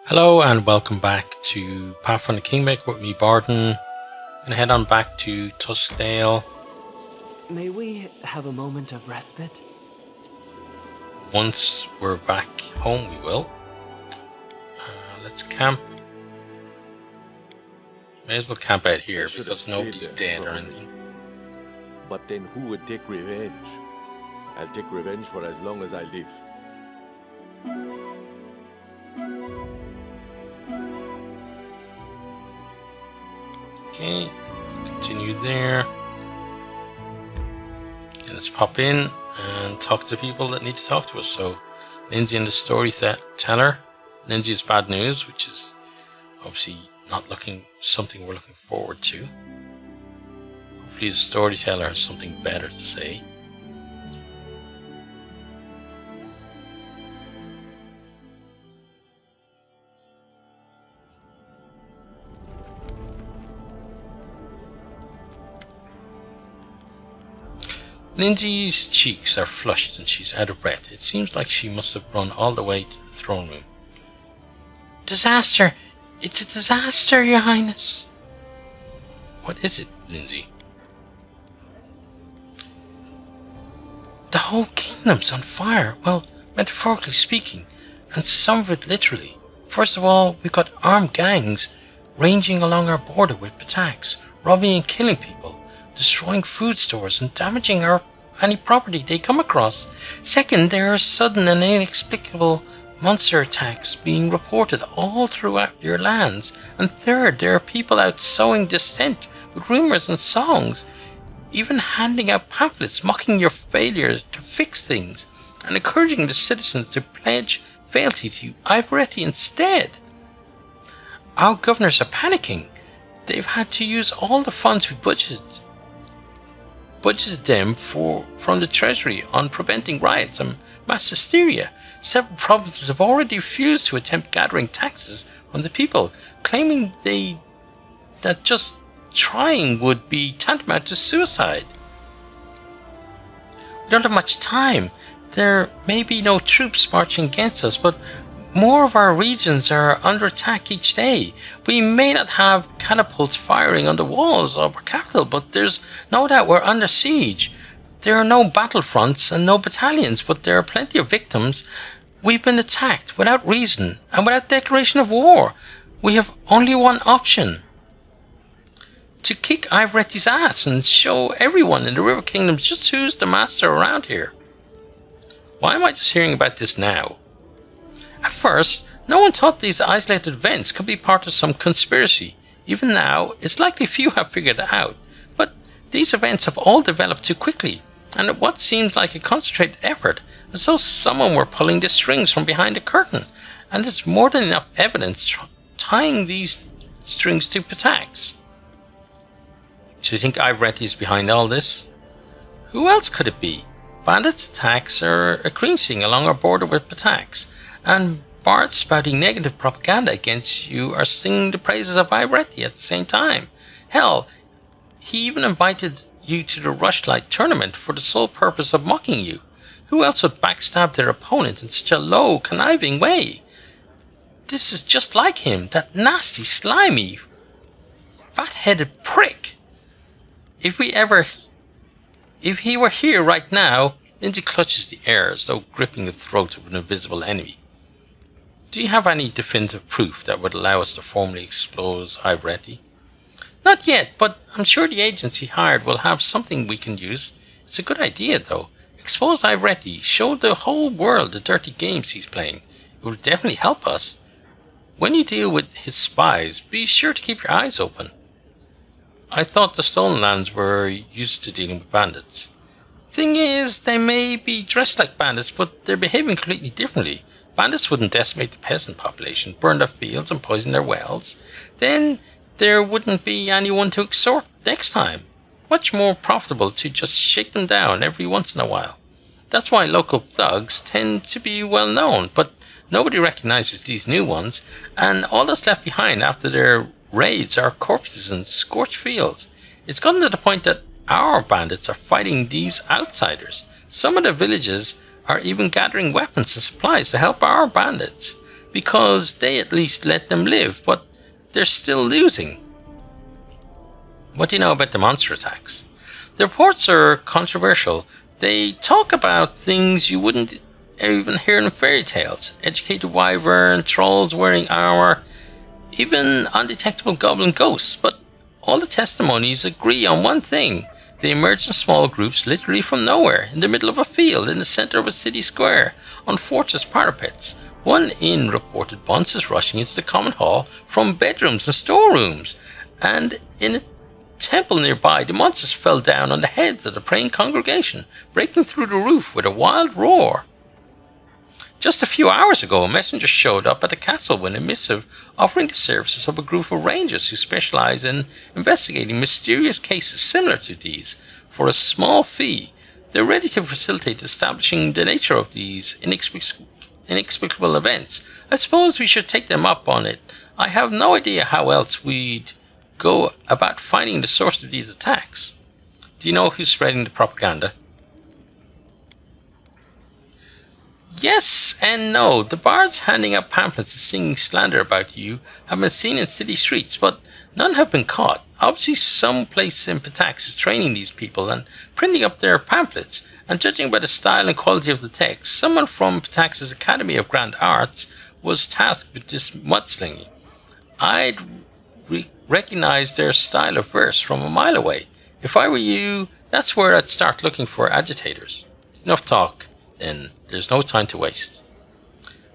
Hello and welcome back to Pathfinder Kingmaker with me, Barton. And head on back to Tuskdale. May we have a moment of respite? Once we're back home, we will. Let's camp. May as well camp out here because nobody's dead or anything. But then who would take revenge? I'll take revenge for as long as I live. Okay, continue there. And let's pop in and talk to the people that need to talk to us. So, Lindsay and the storyteller. Lindsay is bad news, which is obviously not something we're looking forward to. Hopefully the storyteller has something better to say. Lindsay's cheeks are flushed and she's out of breath. It seems like she must have run all the way to the throne room. Disaster! It's a disaster, Your Highness! What is it, Lindsay? The whole kingdom's on fire. Well, metaphorically speaking, and some of it literally. First of all, we've got armed gangs ranging along our border with attacks, robbing and killing people, destroying food stores and damaging any property they come across. Second, there are sudden and inexplicable monster attacks being reported all throughout your lands. And third, there are people out sowing dissent with rumours and songs, even handing out pamphlets mocking your failure to fix things and encouraging the citizens to pledge fealty to Ivoretti instead. Our governors are panicking. They've had to use all the funds we budgeted them from the treasury on preventing riots and mass hysteria. Several provinces have already refused to attempt gathering taxes from the people, claiming that just trying would be tantamount to suicide. We don't have much time. There may be no troops marching against us, but more of our regions are under attack each day. We may not have catapults firing on the walls of our capital, but there's no doubt we're under siege. There are no battlefronts and no battalions, but there are plenty of victims. We've been attacked without reason and without declaration of war. We have only one option: to kick Ivoretti's ass and show everyone in the River Kingdoms just who's the master around here. Why am I just hearing about this now? At first, no one thought these isolated events could be part of some conspiracy. Even now, it's likely few have figured it out. But these events have all developed too quickly, and at what seems like a concentrated effort, as though someone were pulling the strings from behind the curtain, and there's more than enough evidence tying these strings to attacks. Do you think Ivoretti is behind all this? Who else could it be? Bandits' attacks are increasing along our border with attacks, and bards spouting negative propaganda against you are singing the praises of Ivoretti at the same time. Hell, he even invited you to the Rushlight tournament for the sole purpose of mocking you. Who else would backstab their opponent in such a low, conniving way? This is just like him, that nasty, slimy, fat-headed prick. If he were here right now... Lindsay clutches the air as though gripping the throat of an invisible enemy. Do you have any definitive proof that would allow us to formally expose Ivoretti? Not yet, but I'm sure the agents he hired will have something we can use. It's a good idea, though. Expose Ivoretti, show the whole world the dirty games he's playing. It will definitely help us. When you deal with his spies, be sure to keep your eyes open. I thought the Stolen Lands were used to dealing with bandits. Thing is, they may be dressed like bandits, but they're behaving completely differently. Bandits wouldn't decimate the peasant population, burn their fields and poison their wells. Then there wouldn't be anyone to extort next time. Much more profitable to just shake them down every once in a while. That's why local thugs tend to be well known, but nobody recognizes these new ones, and all that's left behind after their raids are corpses and scorched fields. It's gotten to the point that our bandits are fighting these outsiders. Some of the villages are even gathering weapons and supplies to help our bandits. because they at least let them live, but they're still losing. What do you know about the monster attacks? The reports are controversial. They talk about things you wouldn't even hear in fairy tales. Educated wyvern, trolls wearing armor, even undetectable goblin ghosts. But all the testimonies agree on one thing. They emerge in small groups literally from nowhere, in the middle of a field, in the center of a city square, on fortress parapets. One inn reported monsters rushing into the common hall from bedrooms and storerooms, and in a temple nearby, the monsters fell down on the heads of the praying congregation, breaking through the roof with a wild roar. Just a few hours ago, a messenger showed up at the castle with a missive offering the services of a group of rangers who specialize in investigating mysterious cases similar to these. For a small fee, they're ready to facilitate establishing the nature of these inexplicable events. I suppose we should take them up on it. I have no idea how else we'd go about finding the source of these attacks. Do you know who's spreading the propaganda? Yes and no. The bards handing out pamphlets and singing slander about you have been seen in city streets, but none have been caught. Obviously some place in Pitax is training these people and printing up their pamphlets, and judging by the style and quality of the text, someone from Pitax's Academy of Grand Arts was tasked with this mudslinging. I'd recognize their style of verse from a mile away. If I were you, that's where I'd start looking for agitators. Enough talk, then. There's no time to waste.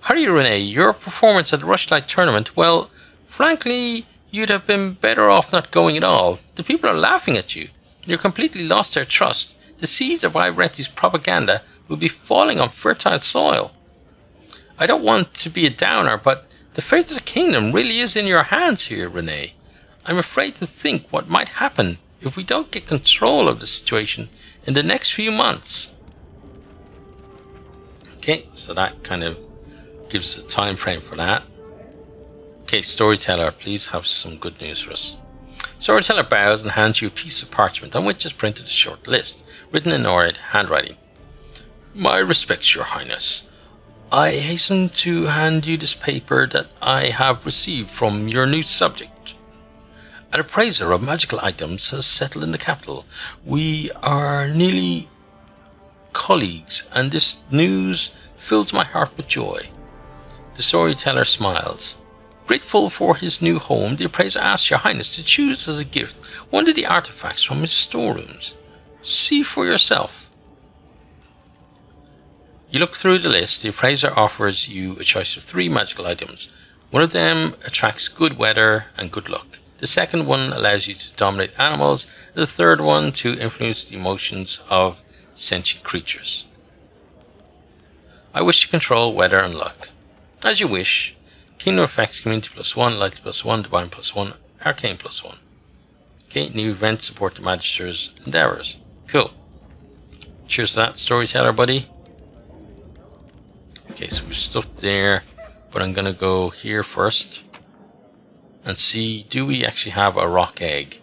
Hurry, Renee, your performance at the Rushlight tournament, well, frankly, you'd have been better off not going at all. The people are laughing at you. You've completely lost their trust. The seeds of Iretti's propaganda will be falling on fertile soil. I don't want to be a downer, but the fate of the kingdom really is in your hands here, Renee. I'm afraid to think what might happen if we don't get control of the situation in the next few months. Okay, so that kind of gives us a time frame for that. Okay, storyteller, please have some good news for us. Storyteller bows and hands you a piece of parchment on which is printed a short list, written in Orid handwriting. My respects, your highness. I hasten to hand you this paper that I have received from your new subject. An appraiser of magical items has settled in the capital. We are nearly colleagues, and this news fills my heart with joy. The storyteller smiles. Grateful for his new home, the appraiser asks your highness to choose as a gift one of the artifacts from his storerooms. See for yourself. You look through the list. The appraiser offers you a choice of 3 magical items. One of them attracts good weather and good luck. The second one allows you to dominate animals. The third one to influence the emotions of sentient creatures. I wish to control weather and luck. As you wish. Kingdom effects, community +1, light +1, divine +1, arcane +1. Okay, new events support the magister's endeavors. Cool. Cheers to that, storyteller buddy. Okay, so we're stuff there, but I'm gonna go here first and see, do we actually have a rock egg?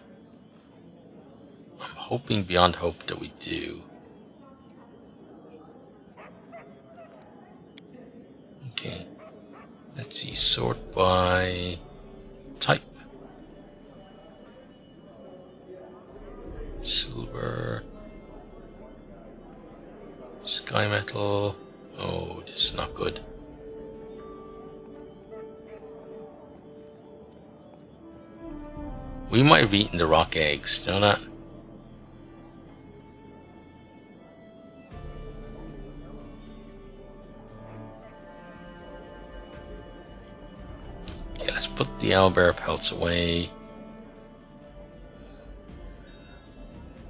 I'm hoping beyond hope that we do. Okay, let's see, sort by type. Silver, sky metal. Oh, this is not good. We might have eaten the rock eggs, do you know that? Okay, let's put the owlbear pelts away.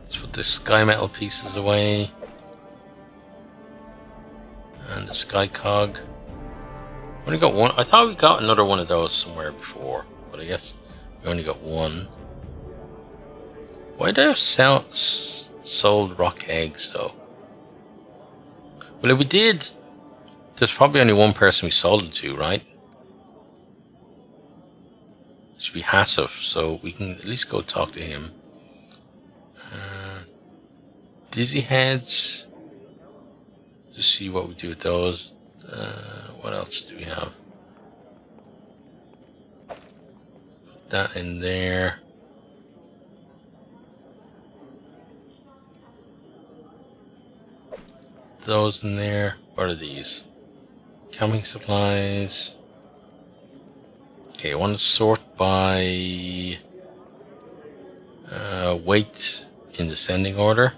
Let's put the sky metal pieces away. And the sky cog. Only got one. I thought we got another one of those somewhere before, but I guess we only got one. Why do I have sold rock eggs though? Well, if we did, there's probably only one person we sold it to, right? It should be Hassif, so we can at least go talk to him. Dizzy heads. Just see what we do with those. What else do we have? that in there. Those in there. What are these? Camping supplies. Okay, I want to sort by weight in descending order.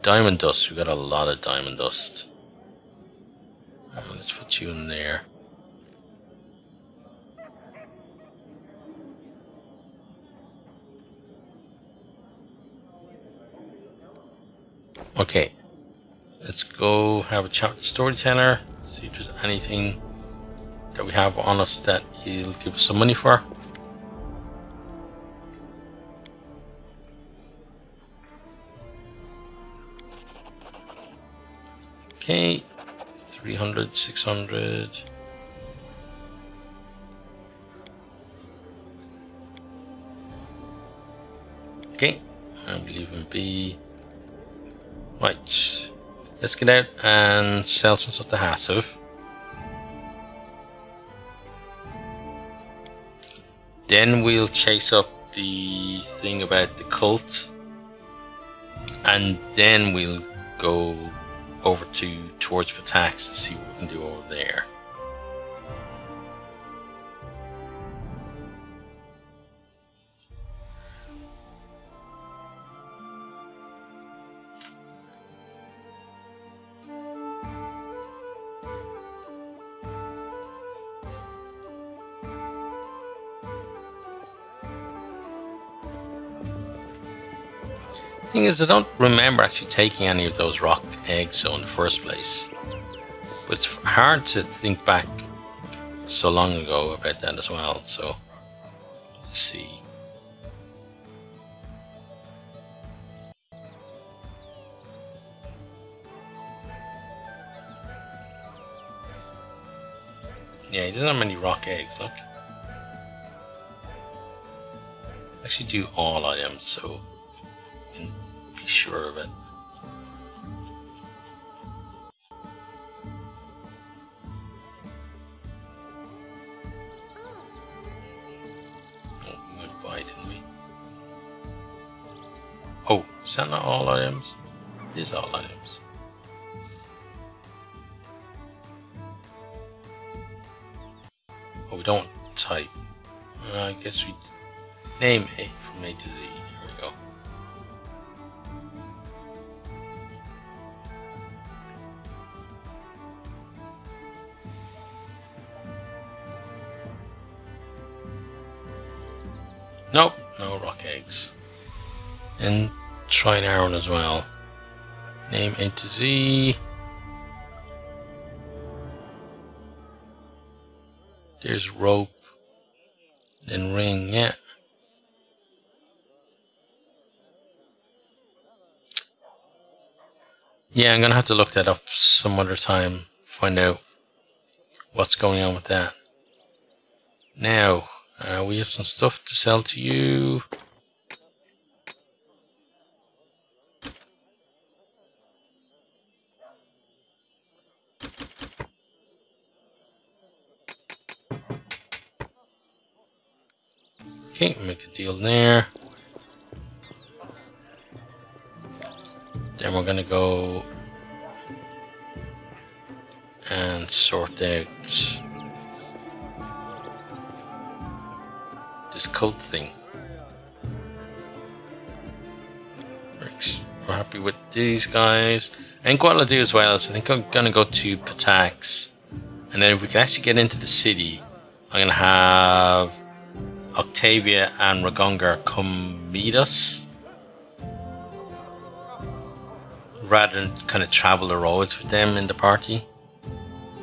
Diamond dust. We got a lot of diamond dust. Let's put you in there. Okay, let's go have a chat with the storyteller, see if there's anything that we have on us that he'll give us some money for. Okay, 300, 600. Okay, I'm leaving B. Right, let's get out and sell some stuff to Hassive. Then we'll chase up the thing about the cult, and then we'll go over towards Vatax to see what we can do over there. Thing is, I don't remember actually taking any of those rock eggs so in the first place. But it's hard to think back so long ago about that as well, so let's see. Yeah, he doesn't have many rock eggs, look. Actually do all items, so you can be sure of it. Oh, we went by, didn't we? Oh, is that not all items? It is all items. Oh, we don't type. I guess we name A from A to Z. Here we go. Nope, no rock eggs. And try an iron as well. Name A to Z. There's rope. Then ring, yeah. Yeah, I'm gonna have to look that up some other time. Find out what's going on with that. Now, we have some stuff to sell to you. Okay, make a deal there. Then we're gonna go and sort out this cult thing. We're happy with these guys. And what I'll do as well is I think I'm gonna go to Patax, and then if we can actually get into the city, I'm gonna have Octavia and Ragongar come meet us, rather than kind of travel the roads with them in the party.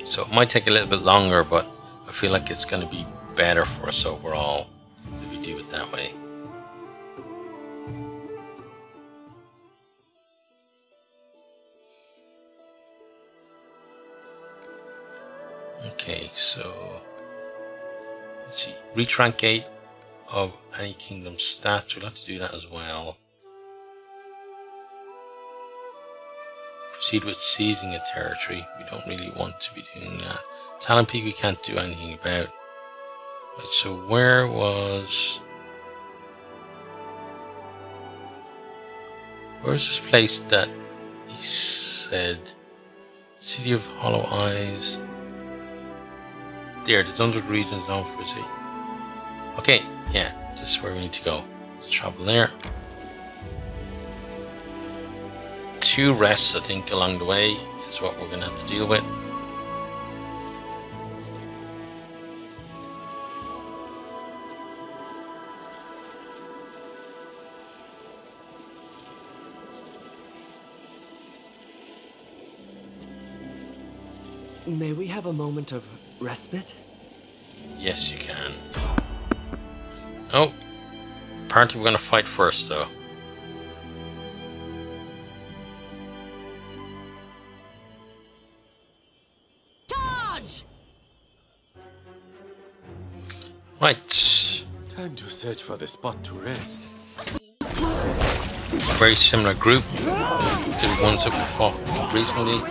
So it might take a little bit longer, but I feel like it's going to be better for us overall if we do it that way. Okay, so let's see, reach rank 8 of any kingdom stats. We'll have to do that as well. Proceed with seizing a territory. We don't really want to be doing that. Talent peak we can't do anything about. Right, so where was... Where's this place that he said? City of Hollow Eyes. There, the Dundred region is known for sea. Okay, yeah, this is where we need to go. Let's travel there. 2 rests, I think, along the way is what we're going to have to deal with. May we have a moment of respite? Yes, you can. Oh, apparently we're going to fight first, though. Charge! Right. Time to search for the spot to rest. Very similar group to the ones that we fought recently.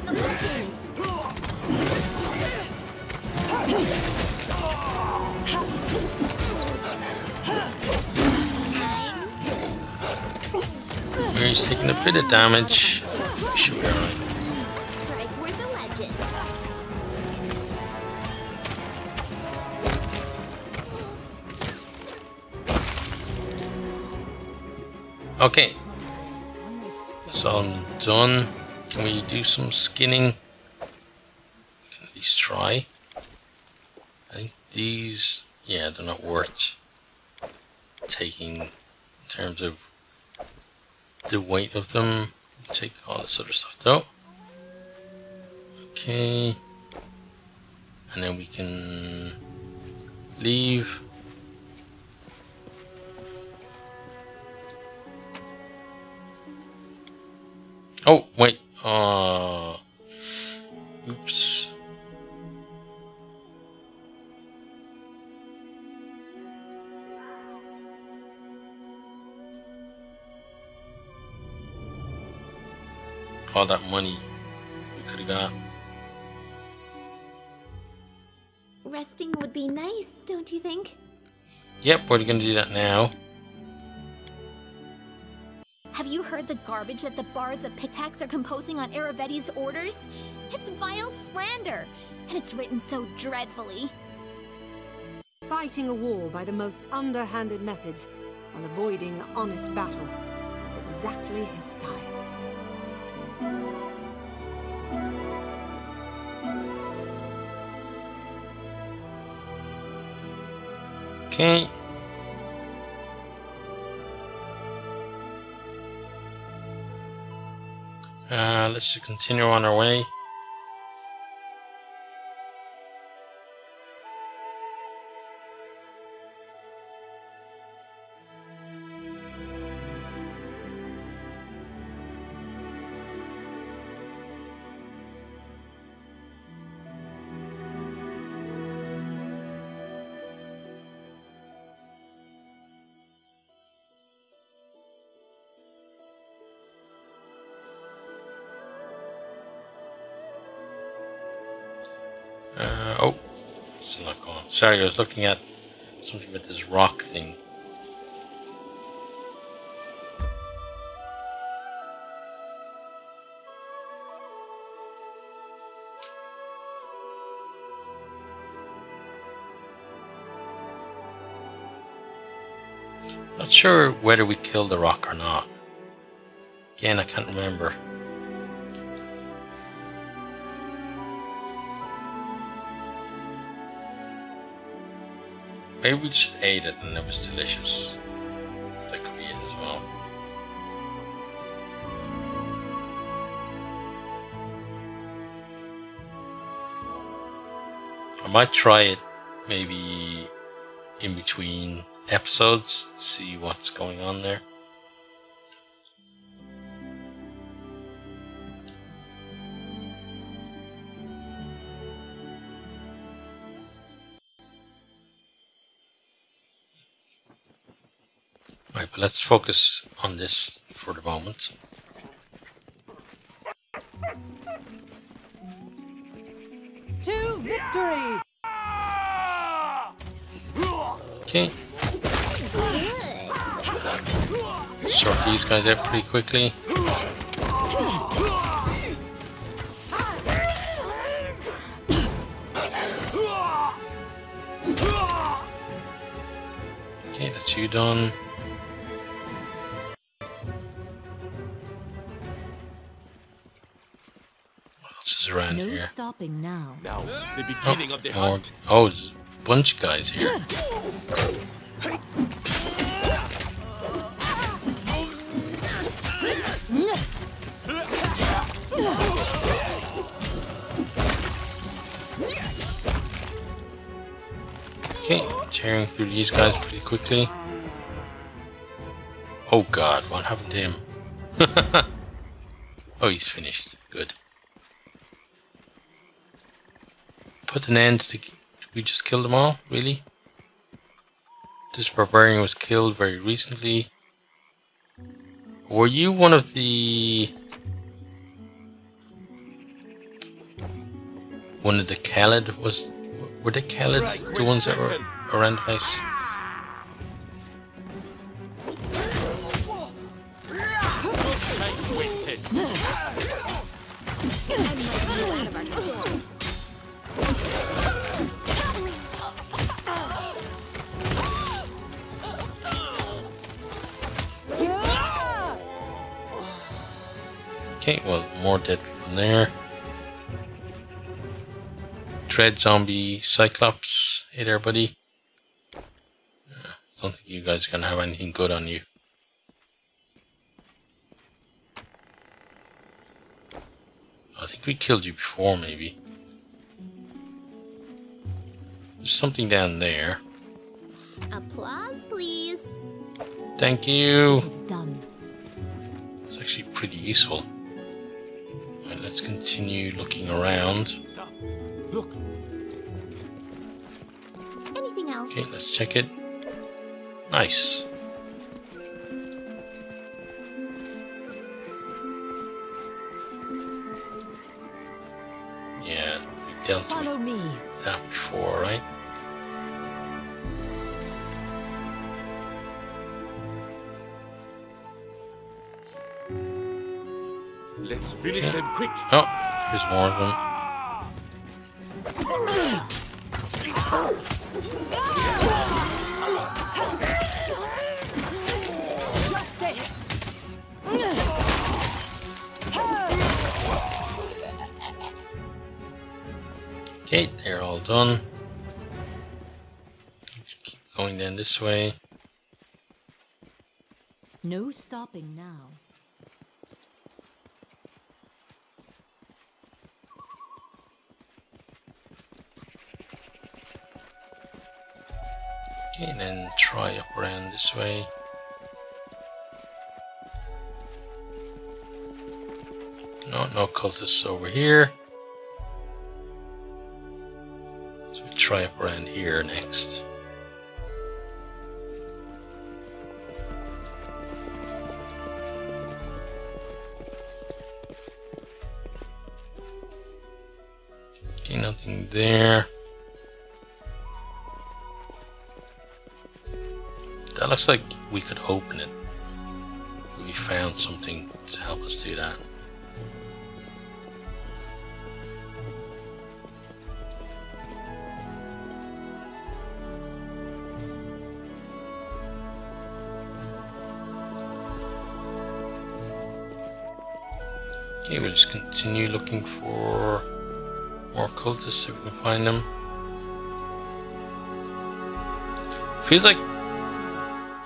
He's taking a bit of damage. Should be alright. Strike worth a legend. Okay. It's all done. Can we do some skinning? We can at least try. I think these, yeah, they're not worth taking in terms of the weight of them. Take all this other stuff though. Okay. And then we can leave. Oh, wait. Oops. All that money we could have got. Resting would be nice, don't you think? Yep, we're going to do that now. Have you heard the garbage that the bards of Pitax are composing on Aravetti's orders? It's vile slander, and it's written so dreadfully. Fighting a war by the most underhanded methods while avoiding honest battle. That's exactly his style. Okay. Let's just continue on our way. Oh, still not going. Sorry, I was looking at something with this rock thing. Not sure whether we killed the rock or not. Again, I can't remember. Maybe we just ate it and it was delicious. That could be it as well. I might try it maybe in between episodes, see what's going on there. Right, but let's focus on this for the moment. To victory! Okay. Sort these guys out pretty quickly. Okay, that's you done. What else is around No here? stopping now. Now, it's the beginning of the More. hunt. Oh, there's a bunch of guys here. Okay, tearing through these guys pretty quickly. Oh god, what happened to him? Oh, he's finished. Good. Put an end to... Did we just kill them all? Really? This barbarian was killed very recently. Were you one of the... One of the Khalid was... Were the Khalid the ones that were around the place? Okay, well, more dead people there. Dread zombie cyclops. Hey there, buddy. Don't think you guys are gonna have anything good on you. I think we killed you before, maybe. There's something down there. Applause, please. Thank you. It is done. It's actually pretty useful. Right, let's continue looking around. Stop. Look. Anything else? Okay, let's check it. Nice. Yeah, we dealt Follow with me. that before, right? Let's finish them quick. Oh, here's more of them. Okay, they're all done. Let's keep going down this way. No stopping now. Okay, and then try up around this way. No cultists over here. So we'll try up around here next. Okay, nothing there. That looks like we could open it. We found something to help us do that. Okay, we'll just continue looking for more cultists if we can find them. Feels like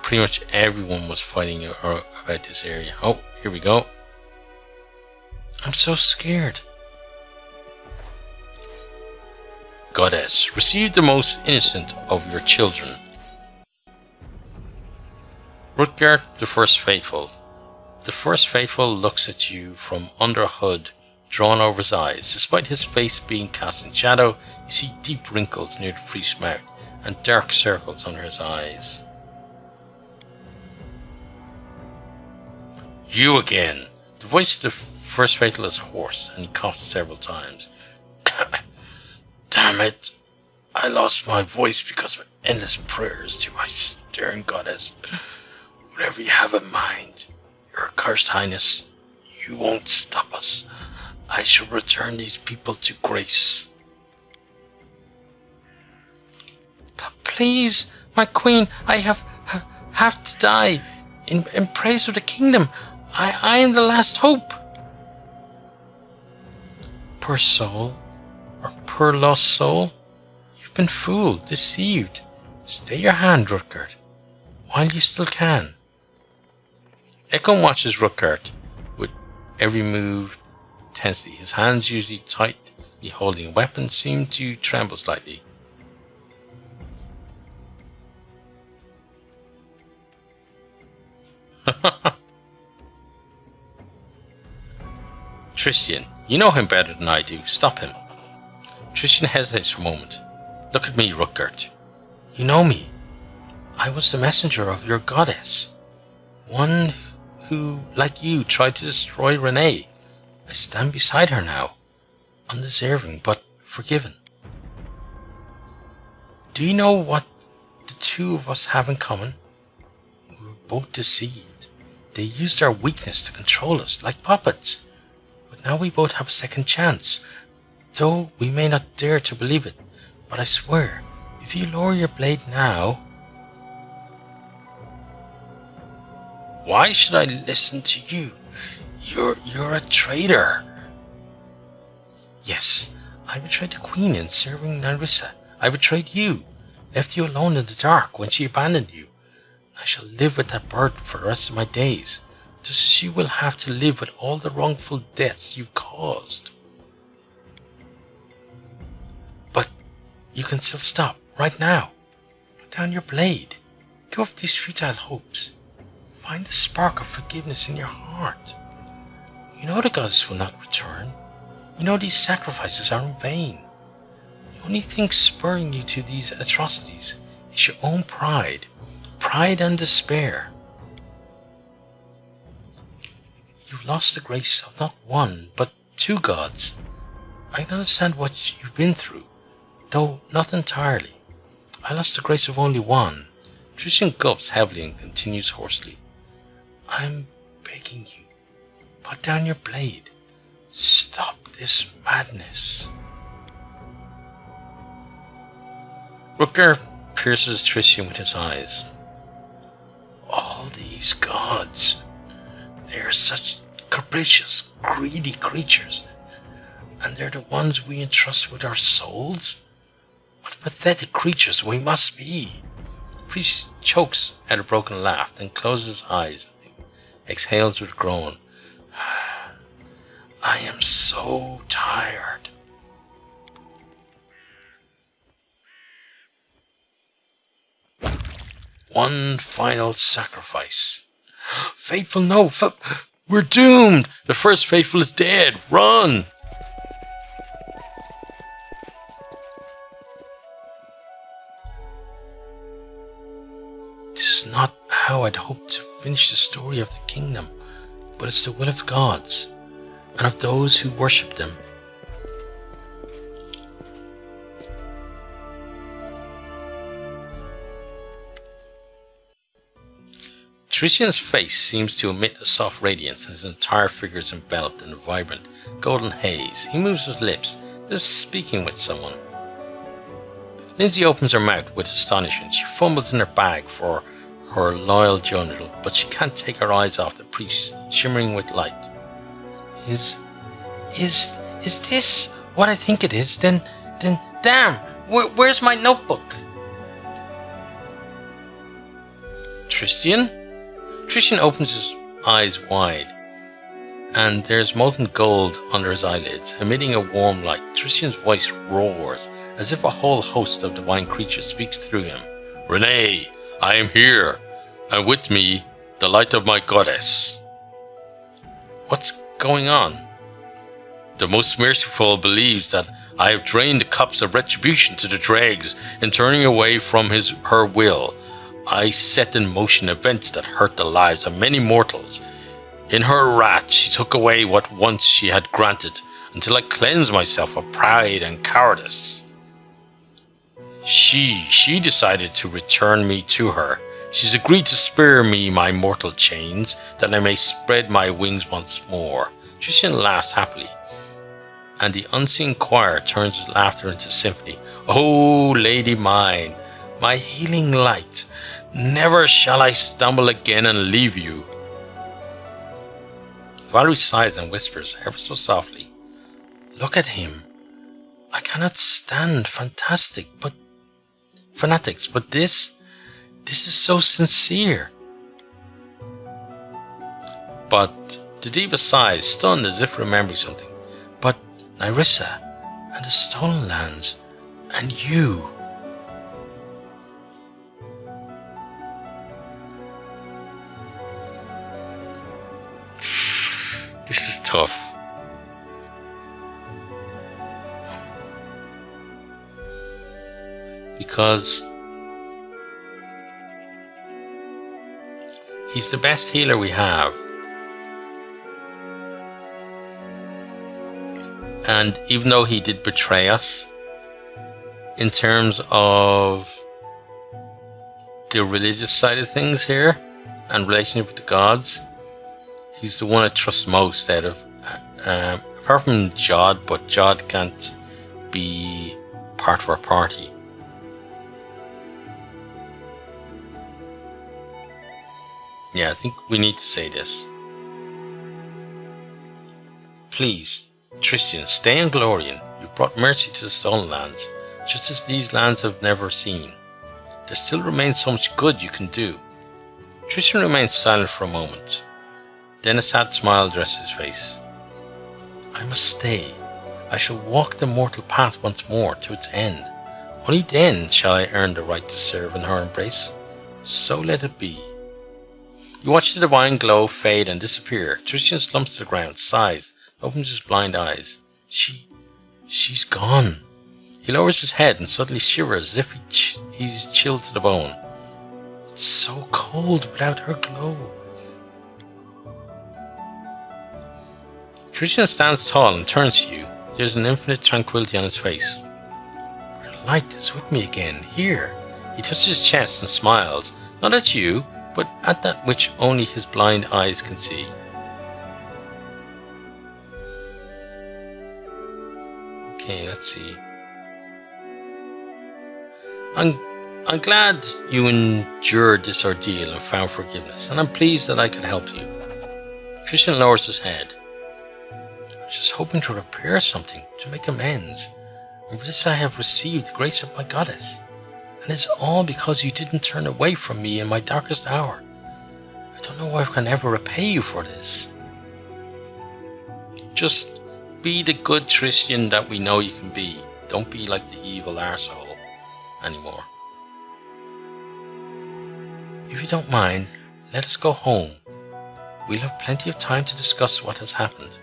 pretty much everyone was fighting about this area. Oh, here we go. I'm so scared. Goddess, receive the most innocent of your children. Rutgert, the First Faithful. The First Faithful looks at you from under a hood drawn over his eyes. Despite his face being cast in shadow, you see deep wrinkles near the priest's mouth and dark circles under his eyes. You again! The voice of the First Faithful is hoarse, and he coughs several times. Damn it! I lost my voice because of endless prayers to my stern goddess. Whatever you have in mind, your cursed highness, you won't stop us. I shall return these people to grace. Please, my queen, I have to die in praise of the kingdom. I am the last hope. Poor soul, or poor lost soul, you've been fooled, deceived. Stay your hand, Rutgert, while you still can. Ekon watches Rutgert with every move tensely. His hands, usually tightly holding a weapon, seem to tremble slightly. Tristian, you know him better than I do. Stop him. Tristian hesitates for a moment. Look at me, Rutgert. You know me. I was the messenger of your goddess. One who, like you, tried to destroy Renee. I stand beside her now. Undeserving, but forgiven. Do you know what the two of us have in common? We were both deceived. They used our weakness to control us, like puppets. But now we both have a second chance. Though we may not dare to believe it, but I swear, if you lower your blade now... Why should I listen to you? You're a traitor. Yes, I betrayed the queen in serving Narissa. I betrayed you, left you alone in the dark when she abandoned you. I shall live with that burden for the rest of my days, just as you will have to live with all the wrongful deaths you caused. But you can still stop, right now. Put down your blade. Give up these futile hopes. Find the spark of forgiveness in your heart. You know the goddess will not return. You know these sacrifices are in vain. The only thing spurring you to these atrocities is your own pride. Pride and despair. You've lost the grace of not one, but two gods. I can understand what you've been through, though not entirely. I lost the grace of only one. Tristian gulps heavily and continues hoarsely. I'm begging you, put down your blade. Stop this madness. Rutger pierces Tristian with his eyes. All these gods, they are such capricious, greedy creatures, and they're the ones we entrust with our souls? What pathetic creatures we must be. The priest chokes at a broken laugh, then closes his eyes, exhales with a groan. I am so tired. One final sacrifice. Faithful, no, we're doomed. The first faithful is dead. Run. This is not how I'd hoped to finish the story of the kingdom, but it's the will of the gods, and of those who worship them. Tristian's face seems to emit a soft radiance, and his entire figure is enveloped in a vibrant, golden haze. He moves his lips, as if speaking with someone. Lindsay opens her mouth with astonishment. She fumbles in her bag for her loyal journal, but she can't take her eyes off the priest, shimmering with light. Is this what I think it is? Then damn, where's my notebook? Tristian? Tristian opens his eyes wide, and there's molten gold under his eyelids, emitting a warm light. Tristian's voice roars, as if a whole host of divine creatures speaks through him. Renee, I am here, and with me, the light of my goddess. What's going on? The most merciful believes that I have drained the cups of retribution to the dregs in turning away from her will. I set in motion events that hurt the lives of many mortals. In her wrath, she took away what once she had granted, until I cleansed myself of pride and cowardice. She decided to return me to her. She's agreed to spare me my mortal chains, that I may spread my wings once more. Tristan laughs happily, and the unseen choir turns his laughter into symphony. Oh, lady mine, my healing light, never shall I stumble again and leave you. Valerie sighs and whispers ever so softly, look at him. I cannot stand fanatics, but this is so sincere. But the diva sighs, stunned as if remembering something. But Nyrissa, and the stolen lands, and you. This is tough. Because he's the best healer we have. And even though he did betray us in terms of the religious side of things here and relationship with the gods, he's the one I trust most out of, apart from Jod, but Jod can't be part of our party. Yeah, I think we need to say this. Please, Tristan, stay in Glorian. You brought mercy to the stolen lands, just as these lands have never seen. There still remains so much good you can do. Tristan remains silent for a moment. Then a sad smile dressed his face. I must stay. I shall walk the mortal path once more to its end. Only then shall I earn the right to serve in her embrace. So let it be. You watch the divine glow fade and disappear. Tristan slumps to the ground, sighs, opens his blind eyes. She's gone. He lowers his head and suddenly shivers as if he's chilled to the bone. It's so cold without her glow. Tristan stands tall and turns to you. There's an infinite tranquility on his face. Your light is with me again, here. He touches his chest and smiles, not at you, but at that which only his blind eyes can see. Okay, let's see. I'm glad you endured this ordeal and found forgiveness, and I'm pleased that I could help you. Tristan lowers his head. I was just hoping to repair something, to make amends, and for this I have received the grace of my goddess. And it's all because you didn't turn away from me in my darkest hour. I don't know if I can ever repay you for this. Just be the good Tristan that we know you can be. Don't be like the evil arsehole anymore. If you don't mind, let us go home. We'll have plenty of time to discuss what has happened.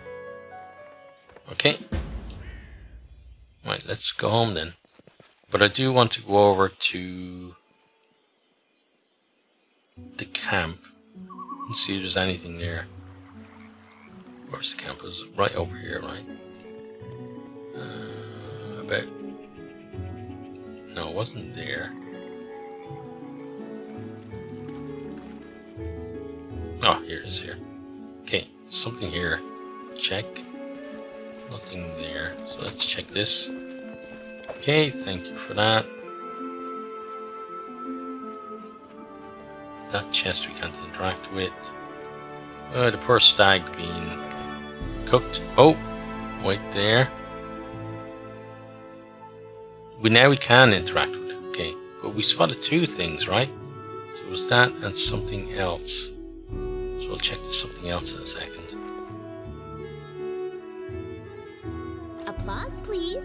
Okay. Right, let's go home then. But I do want to go over to the camp and see if there's anything there. Where's the camp? It was right over here, right? About... No, it wasn't there. Oh, here it is here. Okay, something here. Check. Nothing there. So let's check this. Okay, thank you for that. That chest we can't interact with. The poor stag being cooked. Oh, wait there. Now we can interact with it. Okay, but we spotted two things, right? So it was that and something else. So we'll check this something else in a second. Applause, please.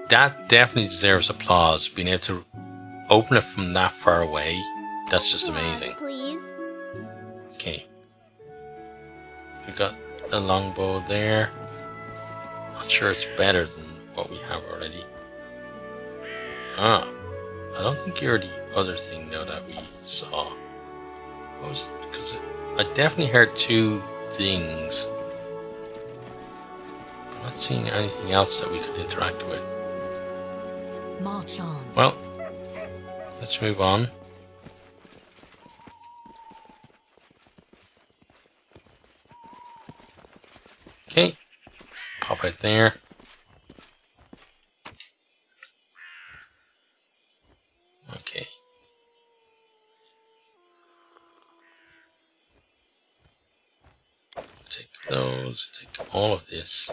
That definitely deserves applause. Being able to open it from that far away, that's just amazing. Please. Okay. We got a longbow there. Not sure it's better than what we have already. Ah, I don't think you're the other thing though that we saw. Because I definitely heard two things. I'm not seeing anything else that we could interact with. March on. Well, let's move on. Okay, pop out there. Okay. Take those, take all of this.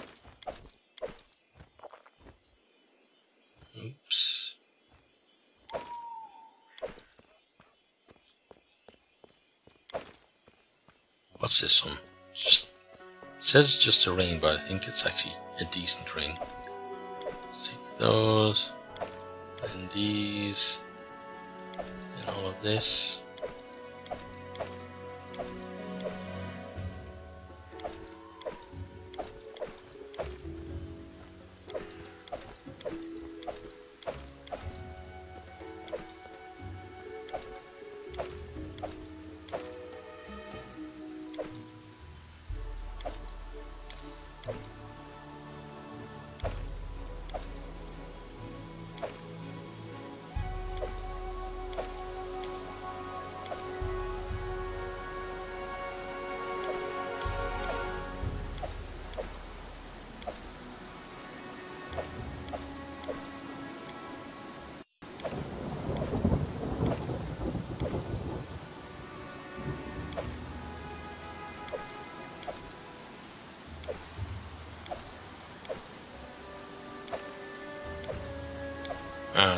Oops. What's this one? Just it says it's just a ring, but I think it's actually a decent ring. Let's take those and these and all of this.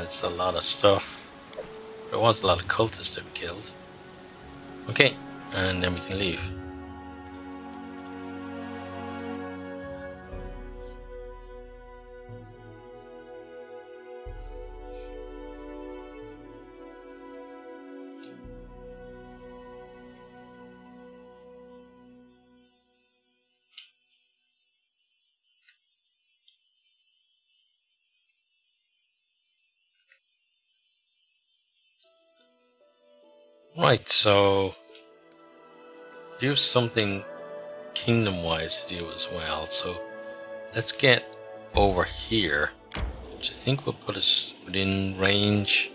It's a lot of stuff. There was a lot of cultists that we killed. Okay, and then we can leave. Right, so do something kingdom-wise to do as well. So let's get over here, which I think will put us within range.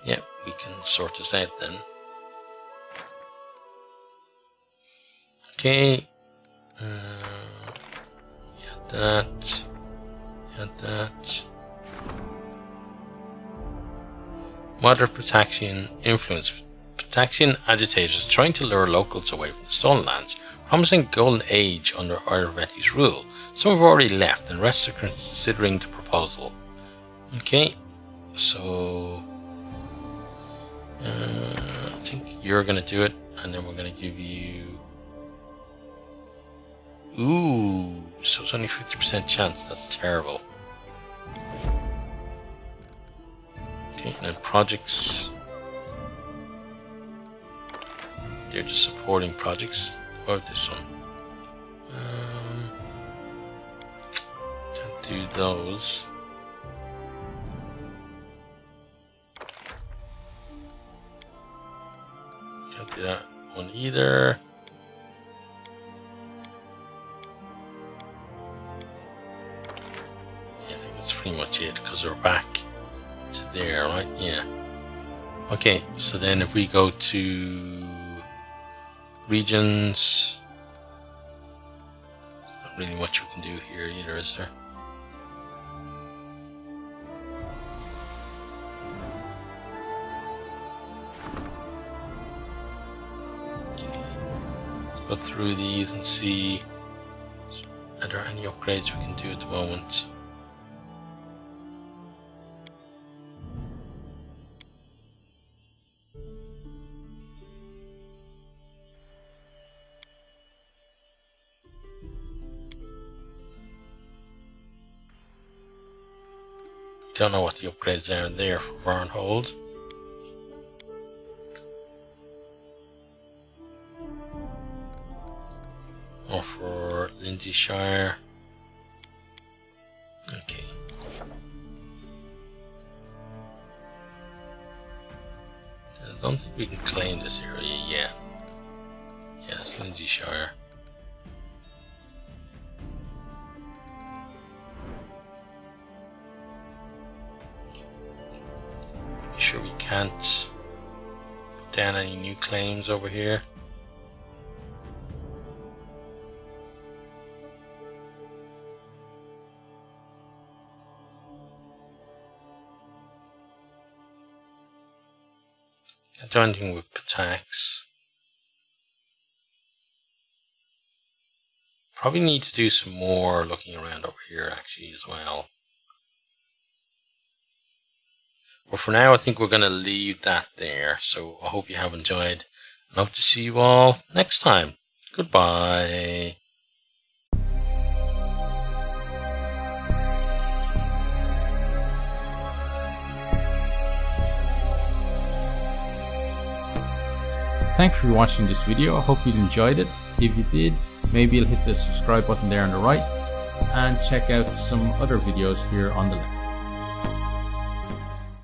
Yep, we can sort this out then. Okay, that. Moderate Pitaxian influence. Pitaxian agitators are trying to lure locals away from the stolen lands, promising golden age under Ayurvedi's rule. Some have already left, and rest are considering the proposal. Okay, so I think you're going to do it, and then we're going to give you. Ooh, so it's only 50% chance. That's terrible. Okay, and then projects. They're just supporting projects. What about this one? Can't do those. Can't do that one either. Yeah, I think that's pretty much it because we're back to there, right? Yeah. Okay, so then if we go to regions, not really much we can do here either, is there? Okay, let's go through these and see are there any upgrades we can do at the moment. Don't know what the upgrades are there for Varnhold. Or for Lindsayshire. Okay. I don't think we can claim this area yet. Yeah, it's Lindsayshire. sure we can't put down any new claims over here. Can't do anything with attacks. Probably need to do some more looking around over here actually as well. But for now I think we're going to leave that there. So I hope you have enjoyed and hope to see you all next time. Goodbye. Thanks for watching this video. I hope you enjoyed it. If you did, maybe you'll hit the subscribe button there on the right and check out some other videos here on the left.